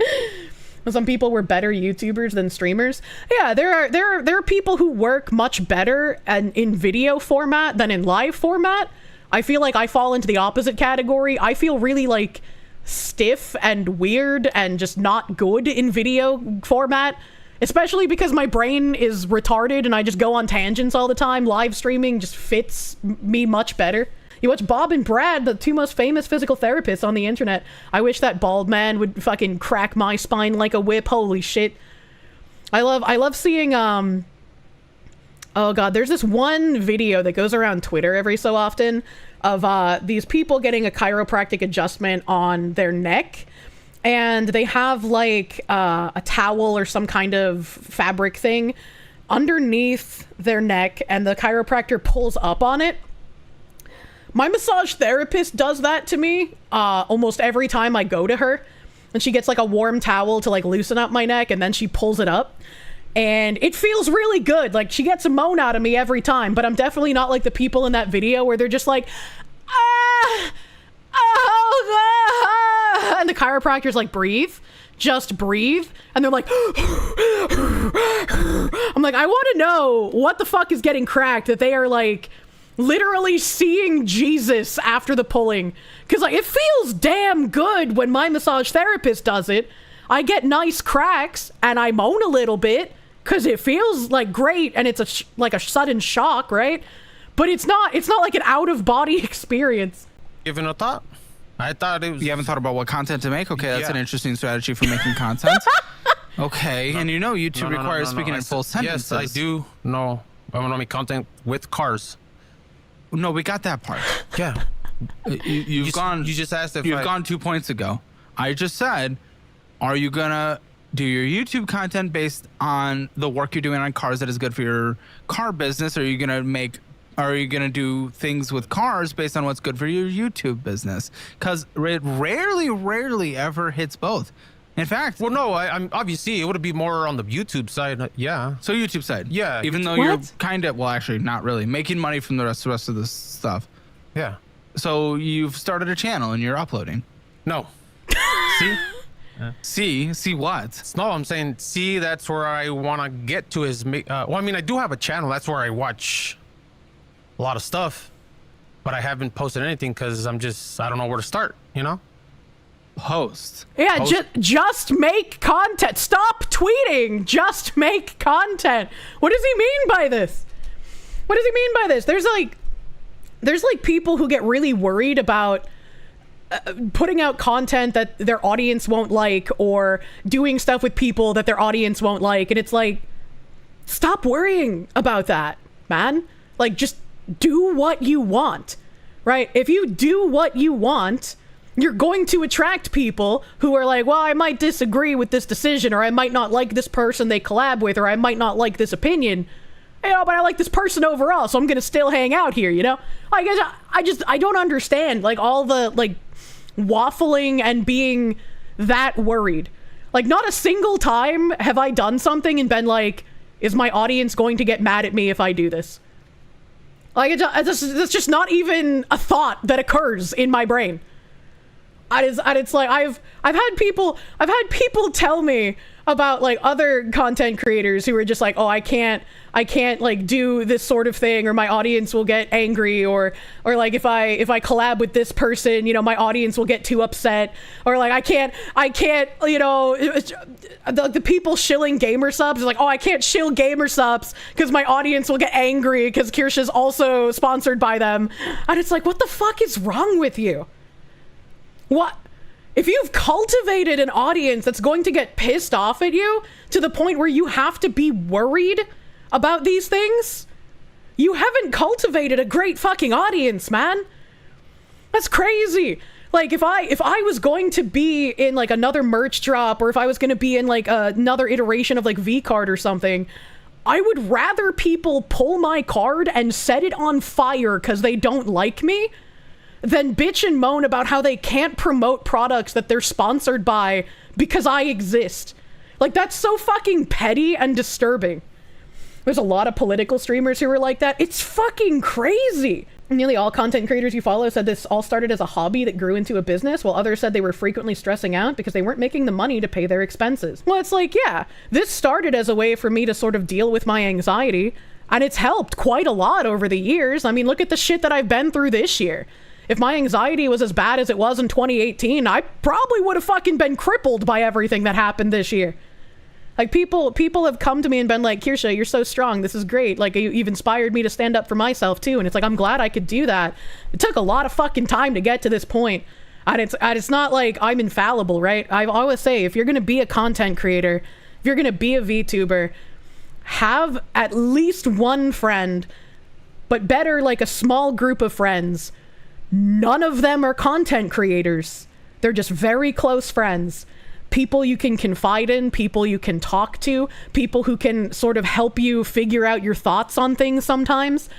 Some people were better YouTubers than streamers. Yeah, there are people who work much better in video format than in live format. I feel like I fall into the opposite category. I feel really like stiff and weird and just not good in video format, especially because my brain is retarded and I just go on tangents all the time. Live streaming just fits me much better. You watch Bob and Brad, the two most famous physical therapists on the internet. I wish that bald man would fucking crack my spine like a whip. Holy shit. I love seeing, oh god, there's this one video that goes around Twitter every so often of these people getting a chiropractic adjustment on their neck. And they have like a towel or some kind of fabric thing underneath their neck, and the chiropractor pulls up on it. My massage therapist does that to me almost every time I go to her, and she gets like a warm towel to like loosen up my neck, and then she pulls it up, and it feels really good. Like she gets a moan out of me every time, but I'm definitely not like the people in that video where they're just like, and the chiropractor's like, breathe, just breathe, and they're like, I'm like, I want to know what the fuck is getting cracked that they are like literally seeing Jesus after the pulling, because like it feels damn good when my massage therapist does it. I get nice cracks and I moan a little bit because it feels like great, and it's like a sudden shock, right? But it's not like an out of body experience. Given a thought, I thought it was. You haven't thought about what content to make? Okay, that's Yeah. an interesting strategy for making content. Okay, and you know YouTube requires speaking in full sentences. Yes, I do know. I want to make content with cars. No, we got that part. Yeah. You just asked if you've gone 2 points ago. I just said, are you gonna do your YouTube content based on the work you're doing on cars that is good for your car business? Or are you gonna do things with cars based on what's good for your YouTube business? Because it rarely ever hits both. In fact, Well, no, I'm obviously it would be more on the YouTube side. Yeah. so YouTube side, Yeah, Even though What? you're kind of, well, actually, not really making money from the rest of this stuff. Yeah. So you've started a channel and you're uploading. No. See what? No, I'm saying, see, that's where I want to get to is, well, I mean, I do have a channel. That's where I watch a lot of stuff, but I haven't posted anything because I don't know where to start, you know? Post. Yeah, just make content. Stop tweeting. Just make content. What does he mean by this? What does he mean by this? There's like people who get really worried about putting out content that their audience won't like, or doing stuff with people that their audience won't like, and it's like, stop worrying about that, man. Like, just do what you want, right? If you do what you want, you're going to attract people who are like, well, I might disagree with this decision, or I might not like this person they collab with, or I might not like this opinion, you know, but I like this person overall, so I'm gonna still hang out here, you know? I guess I don't understand, like, all the, like, waffling and being that worried. Like, not a single time have I done something and been like, is my audience going to get mad at me if I do this? Like, it's just not even a thought that occurs in my brain. And it's like, I've had people tell me about, like, other content creators who are just like, oh, I can't like do this sort of thing, or my audience will get angry, or like if I collab with this person, you know, my audience will get too upset, or like I can't, you know, the people shilling gamer subs is like, oh, I can't shill gamer subs because my audience will get angry because Kirsche is also sponsored by them. And it's like, what the fuck is wrong with you? What? If you've cultivated an audience that's going to get pissed off at you to the point where you have to be worried about these things, you haven't cultivated a great fucking audience, man. That's crazy. Like, if I was going to be in, like, another merch drop, or if I was going to be in, like, another iteration of, like, V-Card or something, I would rather people pull my card and set it on fire because they don't like me than bitch and moan about how they can't promote products that they're sponsored by because I exist. Like, that's so fucking petty and disturbing. There's a lot of political streamers who are like that. It's fucking crazy. Nearly all content creators you follow said this all started as a hobby that grew into a business, while others said they were frequently stressing out because they weren't making the money to pay their expenses. Well, it's like, yeah, this started as a way for me to sort of deal with my anxiety, and it's helped quite a lot over the years. I mean, look at the shit that I've been through this year. If my anxiety was as bad as it was in 2018, I probably would have fucking been crippled by everything that happened this year. Like, people have come to me and been like, Kirsche, you're so strong. This is great. Like, you've inspired me to stand up for myself too. And it's like, I'm glad I could do that. It took a lot of fucking time to get to this point. And it's not like I'm infallible, right? I always say, if you're going to be a content creator, if you're going to be a VTuber, have at least one friend, but better like a small group of friends. None of them are content creators. They're just very close friends. People you can confide in, people you can talk to, people who can sort of help you figure out your thoughts on things sometimes.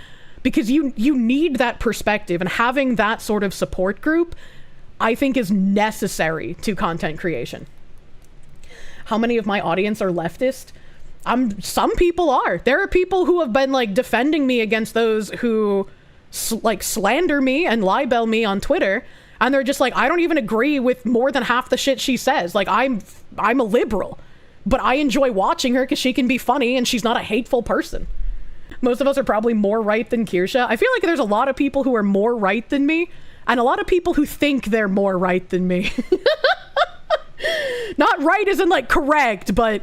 Because you need that perspective, and having that sort of support group, I think, is necessary to content creation. How many of my audience are leftist? Some people are. There are people who have been, like, defending me against those who slander me and libel me on Twitter, and they're just like, I don't even agree with more than half the shit she says. Like, I'm a liberal, but I enjoy watching her because she can be funny and she's not a hateful person. Most of us are probably more right than Kirsche. I feel like there's a lot of people who are more right than me, and a lot of people who think they're more right than me. Not right as in, like, correct, but,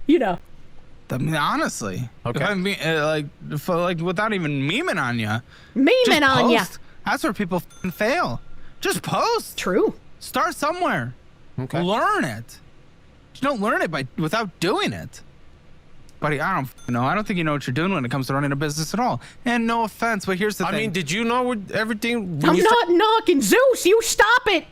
you know. I mean, honestly, Okay. if I mean, like without even memeing on you, Memeing on ya. That's where people fail. Just post. True. Start somewhere. Okay. Learn it. You don't learn it without doing it. Buddy, I don't know. I don't think you know what you're doing when it comes to running a business at all. And no offense, but here's the thing. I mean, did you know with everything when I'm you not knocking Zeus. You stop it.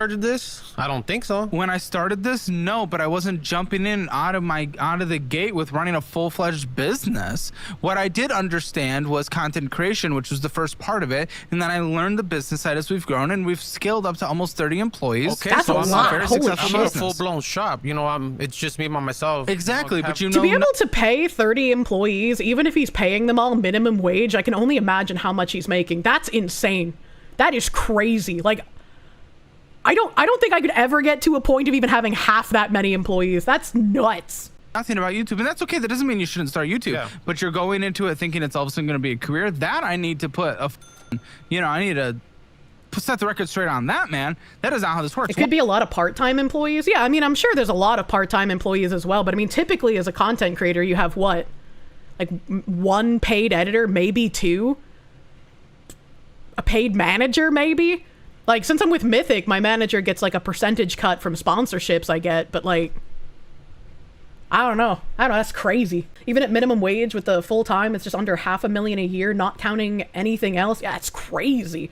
started this? I don't think so. When I started this, no, but I wasn't jumping in out of the gate with running a full-fledged business. What I did understand was content creation, which was the first part of it, and then I learned the business side as we've grown, and we've scaled up to almost 30 employees. Okay, That's so a I'm lot. a very Holy successful, shit. full-blown shop. You know, it's just me by myself. Exactly, but you know, To be able to pay 30 employees, even if he's paying them all minimum wage, I can only imagine how much he's making. That's insane. That is crazy. Like, I don't think I could ever get to a point of even having half that many employees. That's nuts. nothing about YouTube, and that's okay. That doesn't mean you shouldn't start YouTube. Yeah. But you're going into it thinking it's all of a sudden going to be a career. That I need to put I need to set the record straight on that, man. That is not how this works. It could be a lot of part-time employees. Yeah, I mean, I'm sure there's a lot of part-time employees as well. But I mean, typically as a content creator, you have what? Like one paid editor, maybe two? A paid manager, maybe? Like, since I'm with Mythic, my manager gets like a percentage cut from sponsorships I get. But like, I don't know. That's crazy. Even at minimum wage with the full time, it's just under $500,000 a year, not counting anything else. Yeah, it's crazy.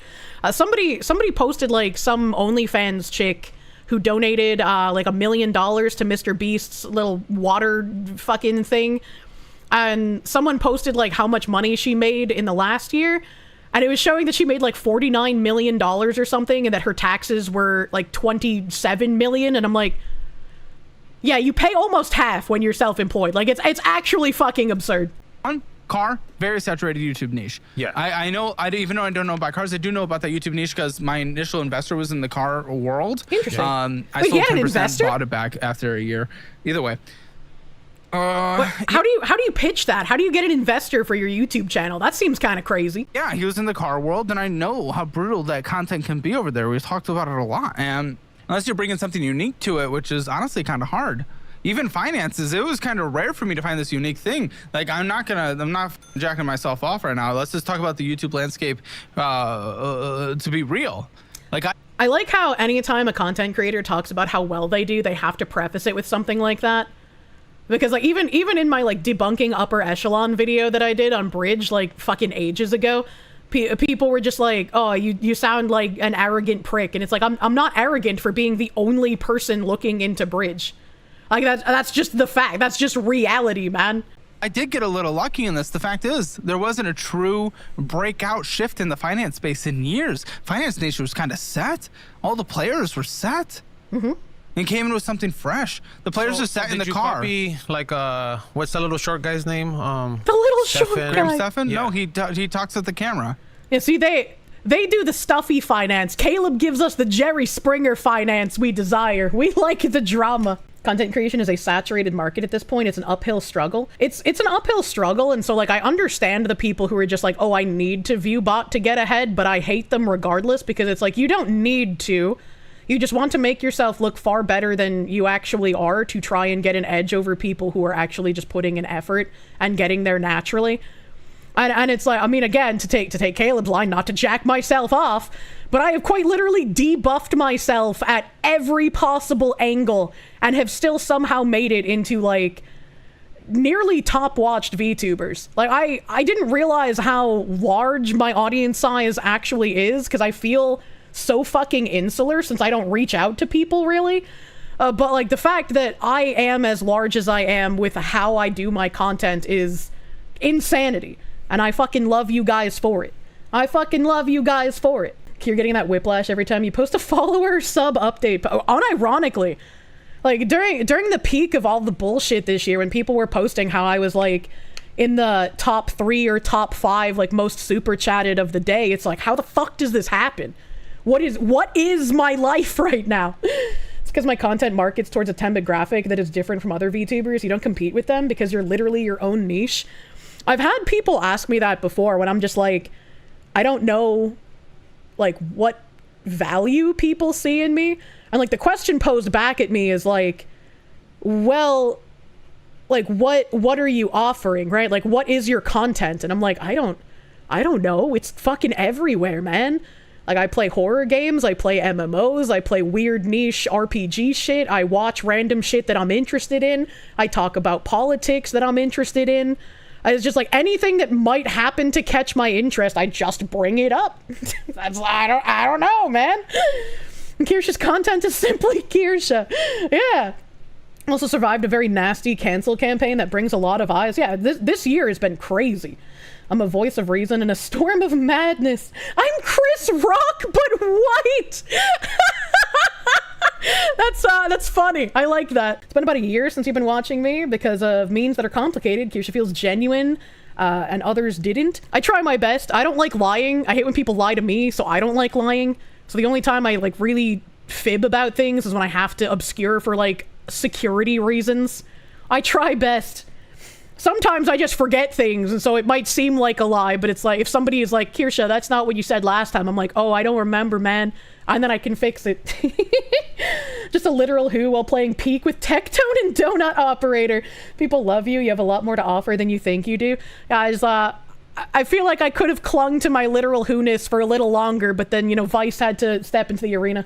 Somebody posted like some OnlyFans chick who donated like $1 million to Mr. Beast's little water fucking thing. And someone posted like how much money she made in the last year. And it was showing that she made like $49 million or something, and that her taxes were like $27 million. And I'm like, yeah, you pay almost half when you're self-employed. Like, it's actually fucking absurd. On car, very saturated YouTube niche. Yeah. I know, even though I don't know about cars, I do know about that YouTube niche because my initial investor was in the car world. Interesting. I Wait, sold you had an 10%, investor? bought it back after a year. Either way. How do you pitch that? How do you get an investor for your YouTube channel? That seems kind of crazy. Yeah, he was in the car world, and I know how brutal that content can be over there. We've talked about it a lot. And unless you're bringing something unique to it, which is honestly kind of hard. Even finances, it was kind of rare for me to find this unique thing. Like, I'm not jacking myself off right now. Let's just talk about the YouTube landscape to be real. Like, I like how anytime a content creator talks about how well they do, they have to preface it with something like that. Because like even in my like debunking upper echelon video that I did on Bridge like fucking ages ago, people were just like, oh, you sound like an arrogant prick. And it's like, I'm not arrogant for being the only person looking into Bridge. Like that's just the fact. That's just reality, man. I did get a little lucky in this. The fact is, there wasn't a true breakout shift in the finance space in years. Finance Nation was kind of set. All the players were set. Mm-hmm. And came in with something fresh. The players just sat in the car. Copy, like, what's that little short guy's name? The little short guy. Stefan? Yeah. No, he talks at the camera. Yeah, see, they do the stuffy finance. Caleb gives us the Jerry Springer finance we desire. We like the drama. Content creation is a saturated market at this point. It's an uphill struggle. It's an uphill struggle, and so like I understand the people who are just like, oh, I need to view bot to get ahead, but I hate them regardless, because it's like, you don't need to. You just want to make yourself look far better than you actually are to try and get an edge over people who are actually just putting an effort and getting there naturally. And it's like, I mean, again, to take Caleb's line, not to jack myself off, but I have quite literally debuffed myself at every possible angle and have still somehow made it into like nearly top watched VTubers. Like I didn't realize how large my audience size actually is, because I feel so fucking insular since I don't reach out to people really. But like the fact that I am as large as I am with how I do my content is insanity. And I fucking love you guys for it. I fucking love you guys for it. You're getting that whiplash every time you post a follower sub update. Unironically, like during the peak of all the bullshit this year, when people were posting how I was like in the top 3 or top 5 like most super chatted of the day, it's like, how the fuck does this happen? What is my life right now? It's because my content markets towards a demographic that is different from other VTubers. You don't compete with them because you're literally your own niche. I've had people ask me that before when I'm just like, I don't know like what value people see in me. And like the question posed back at me is like, well, like what are you offering, right? Like what is your content? And I'm like, I don't know. It's fucking everywhere, man. Like I play horror games, I play MMOs, I play weird niche RPG shit, I watch random shit that I'm interested in, I talk about politics that I'm interested in. It's just like anything that might happen to catch my interest, I just bring it up. I don't know, man. Kirsche's content is simply Kirsche. Yeah. Also survived a very nasty cancel campaign that brings a lot of eyes. Yeah, this year has been crazy. I'm a voice of reason in a storm of madness. I'm Chris Rock, but white. That's funny. I like that. It's been about a year since you've been watching me because of means that are complicated. Kirsche feels genuine, and others didn't. I try my best. I don't like lying. I hate when people lie to me, so I don't like lying. So the only time I like really fib about things is when I have to obscure for like security reasons. I try best. Sometimes I just forget things, and so it might seem like a lie, but it's like if somebody is like, Kirsche, that's not what you said last time, I'm like, oh, I don't remember, man, and then I can fix it. Just a literal who while playing Peak with Tectone and Donut Operator. People love you. You have a lot more to offer than you think you do. Guys, I feel like I could have clung to my literal who-ness for a little longer, but then, you know, Vice had to step into the arena.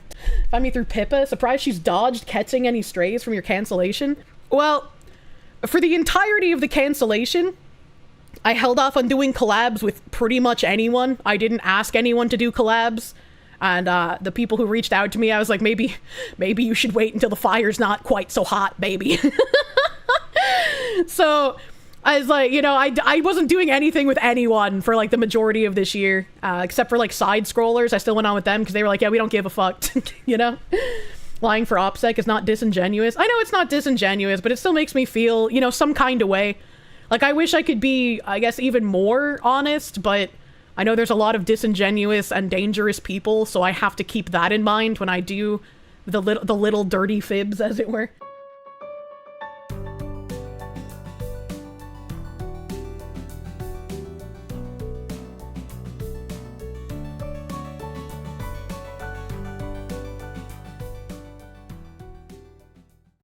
Find me through Pippa. Surprised she's dodged catching any strays from your cancellation. Well, for the entirety of the cancellation, I held off on doing collabs with pretty much anyone. I didn't ask anyone to do collabs. And the people who reached out to me, I was like, maybe you should wait until the fire's not quite so hot, baby. So I was like, you know, I wasn't doing anything with anyone for like the majority of this year, except for like side scrollers. I still went on with them because they were like, yeah, we don't give a fuck, you know? Lying for OPSEC is not disingenuous. I know it's not disingenuous, but it still makes me feel, you know, some kind of way. Like, I wish I could be, I guess, even more honest, but I know there's a lot of disingenuous and dangerous people, so I have to keep that in mind when I do the little dirty fibs, as it were.